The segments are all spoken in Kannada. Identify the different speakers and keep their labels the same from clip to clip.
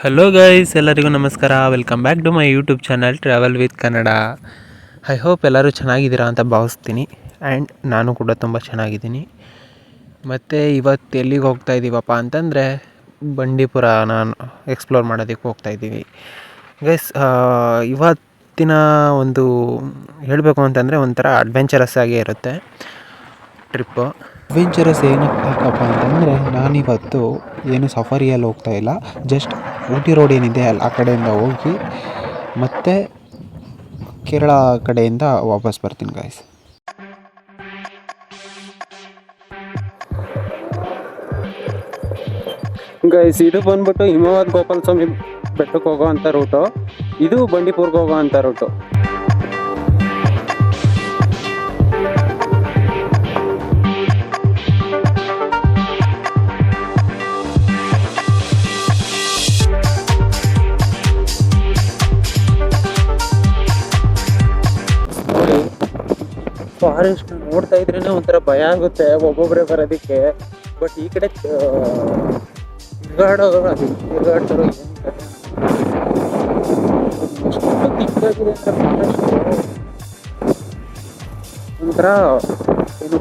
Speaker 1: ಹಲೋ ಗೈಸ್, ಎಲ್ಲರಿಗೂ ನಮಸ್ಕಾರ. Welcome back to my YouTube channel travel with Kannada. I hope ಎಲ್ಲರೂ ಚೆನ್ನಾಗಿದ್ದೀರಾ ಅಂತ ಭಾವಿಸ್ತೀನಿ. ಆ್ಯಂಡ್ ನಾನು ಕೂಡ ತುಂಬ ಚೆನ್ನಾಗಿದ್ದೀನಿ. ಮತ್ತು ಇವತ್ತು ಎಲ್ಲಿಗೆ ಹೋಗ್ತಾ ಇದ್ದೀವಪ್ಪ ಅಂತಂದರೆ ಬಂಡೀಪುರ ನಾನು ಎಕ್ಸ್ಪ್ಲೋರ್ ಮಾಡೋದಕ್ಕೆ ಹೋಗ್ತಾಯಿದ್ದೀವಿ ಗೈಸ್. ಇವತ್ತಿನ ಒಂದು ಹೇಳಬೇಕು ಅಂತಂದರೆ ಒಂಥರ ಅಡ್ವೆಂಚರಸ್ ಆಗೇ ಇರುತ್ತೆ ಟ್ರಿಪ್ಪು. ಅಡ್ವೆಂಚರಸ್ ಏನಕ್ಕಪ್ಪ ಅಂತಂದರೆ ನಾನಿವತ್ತು ಏನು ಸಫಾರಿಯಲ್ಲಿ ಹೋಗ್ತಾ ಇಲ್ಲ, ಜಸ್ಟ್ ಊಟಿ ರೋಡ್ ಏನಿದೆ ಅಲ್ಲಿ ಆ ಕಡೆಯಿಂದ ಹೋಗಿ ಮತ್ತೆ ಕೇರಳ ಕಡೆಯಿಂದ ವಾಪಸ್ ಬರ್ತೀನಿ ಗಾಯ್ಸ್.
Speaker 2: ಗೈಸ್, ಇದು ಬಂದ್ಬಿಟ್ಟು ಹಿಮವದ್ ಗೋಪಾಲ ಸ್ವಾಮಿ ಬೆಟ್ಟಕ್ಕೆ ಹೋಗೋ ಅಂಥ ರೂಟು. ಇದು ಬಂಡೀಪುರ್ಗೆ ಹೋಗೋ ಅಂಥ ರೂಟು. ನೋಡಿ, ಫಾರೆಸ್ಟ್ ನೋಡ್ತಾ ಇದ್ರೇನೆ ಒಂಥರ ಭಯ ಆಗುತ್ತೆ ಒಬ್ಬೊಬ್ಬರೇ ಬರೋದಕ್ಕೆ. ಬಟ್ ಈ ಕಡೆ ತಿರ್ಗಾಡ್ತಾರೋ ಏನು ಎಷ್ಟು ದಿಕ್ಕಾಗಿದೆ ಅಂದರೆ ಫಾರೆಸ್ಟು ಒಂಥರ ಏನು.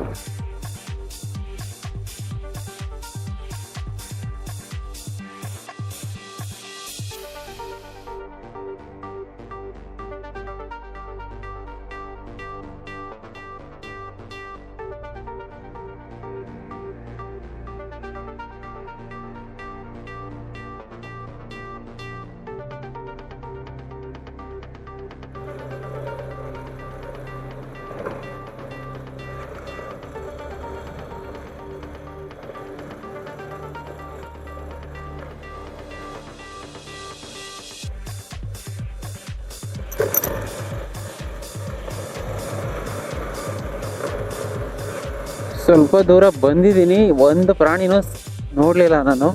Speaker 2: ಸ್ವಲ್ಪ ದೂರ ಬಂದಿದ್ದೀನಿ, ಒಂದು ಪ್ರಾಣಿನೂ ನೋಡಲಿಲ್ಲ ನಾನು.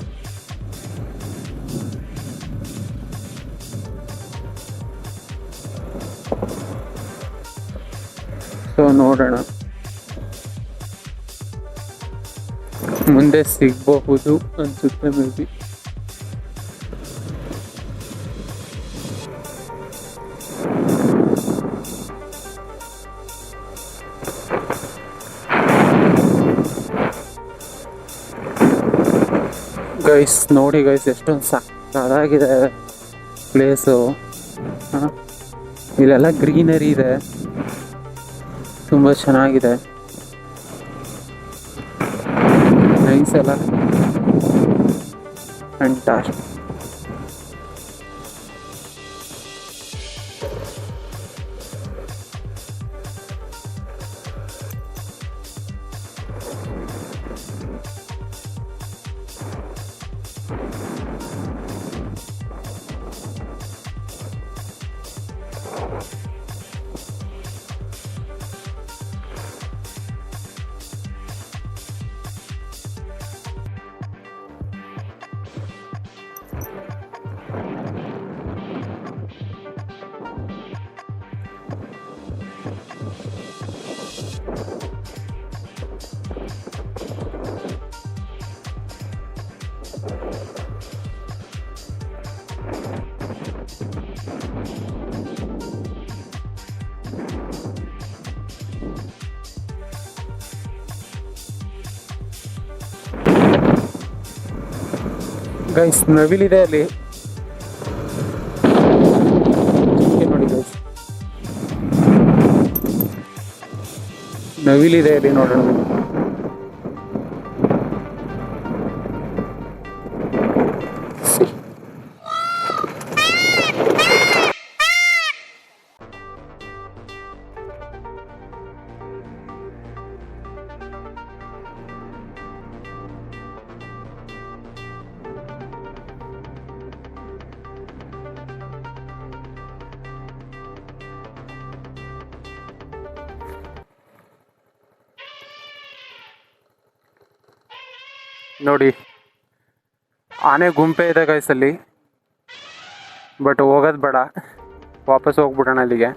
Speaker 2: ಸೊ ನೋಡೋಣ, ಮುಂದೆ ಸಿಗಬಹುದು ಅನ್ಸುತ್ತೆ ಮೇ ಬಿ. ಗೈಸ್ ನೋಡಿ ಗೈಸ್, ಎಷ್ಟೊಂದು ಸಾಕಾಗಿದೆ ಪ್ಲೇಸು. ಇಲ್ಲೆಲ್ಲ ಗ್ರೀನರಿ ಇದೆ, ತುಂಬ ಚೆನ್ನಾಗಿದೆ. ನೈಸ್ ಎಲ್ಲ ಫ್ಯಾಂಟಾಸ್ಟಿಕ್. ಗೈಸ್, ನವಿಲಿದೆ ಅಲ್ಲಿ ನೋಡಿ ಗೈಸ್, ನವಿಲಿದೆ ಅಲ್ಲಿ ನೋಡೋಣ. ನೋಡಿ, ಆನೆ ಗುಂಪೆ ಇದೆ ಗೈಸ್ ಅಲ್ಲಿ. ಬಟ್ ಹೋಗೋದು ಬೇಡ, ವಾಪಸ್ ಹೋಗ್ಬಿಡೋಣ ಅಲ್ಲಿಗೆ.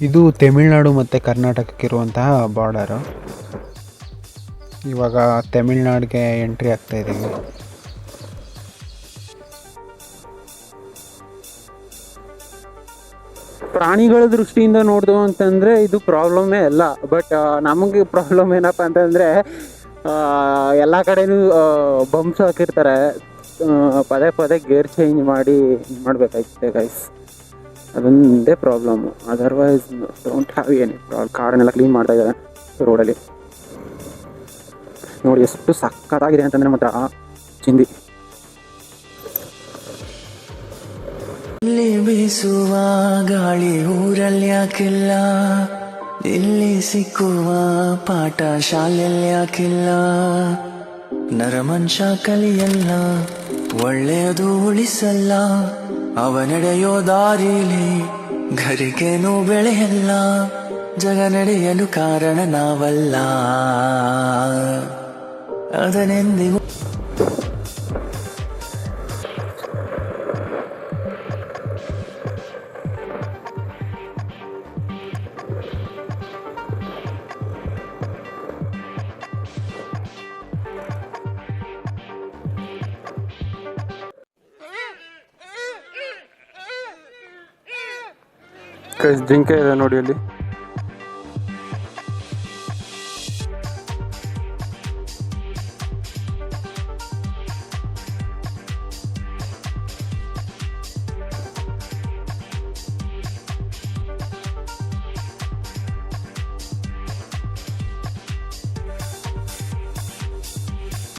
Speaker 2: ಇದು ತಮಿಳ್ನಾಡು ಮತ್ತು ಕರ್ನಾಟಕಕ್ಕಿರುವಂತಹ ಬಾರ್ಡರು. ಇವಾಗ ತಮಿಳ್ನಾಡಿಗೆ ಎಂಟ್ರಿ ಆಗ್ತಾ ಇದ್ದೀವಿ. ಪ್ರಾಣಿಗಳ ದೃಷ್ಟಿಯಿಂದ ನೋಡ್ದು ಅಂತಂದರೆ ಇದು ಪ್ರಾಬ್ಲಮ್ಮೇ ಅಲ್ಲ. ಬಟ್ ನಮಗೆ ಪ್ರಾಬ್ಲಮ್ ಏನಪ್ಪ ಅಂತಂದರೆ ಎಲ್ಲ ಕಡೆಯೂ ಬಂಪ್ಸ್ ಹಾಕಿರ್ತಾರೆ. ಪದೇ ಪದೇ ಗೇರ್ ಚೇಂಜ್ ಮಾಡಿ ಮಾಡಬೇಕಾಯ್ತದೆ ಗೈಸ್. ಅದೊಂದೇ problem. Otherwise don't have any problem. ಕಾಡನ್ನೆಲ್ಲ ಕ್ಲೀನ್ ಮಾಡ್ತಾ ಇದ್ದಾರೆ ರೋಡಲ್ಲಿ. ನೋಡಿ ಎಷ್ಟು ಸಕ್ಕತ್ತಾಗಿದೆ ಅಂತಂದರೆ ಮಾತ್ರ ಚಿಂದಿ.
Speaker 3: ಇಲ್ಲಿ ಬೀಸುವ ಗಾಳಿ ಊರಲ್ಲಿ ಯಾಕಿಲ್ಲ, ಇಲ್ಲಿ ಸಿಕ್ಕುವ ಪಾಠ ಶಾಲೆಯಲ್ಲಿ ಯಾಕಿಲ್ಲ. ನರಮನುಷ್ಯ ಕಲಿಯಲ್ಲ, ಒಳ್ಳೆಯದು ಉಳಿಸಲ್ಲ, ಅವ ನಡೆಯೋ ದಾರಿಲಿ ಗರಿಗೇನು ಬೆಳೆಯಲ್ಲ. ಜಗ ನಡೆಯಲು ಕಾರಣ ನಾವಲ್ಲ, ಅದನೆಂದಿಗೂ
Speaker 2: ಜಿಂಕೆ ಇದೆ ನೋಡಿ ಅಲ್ಲಿ.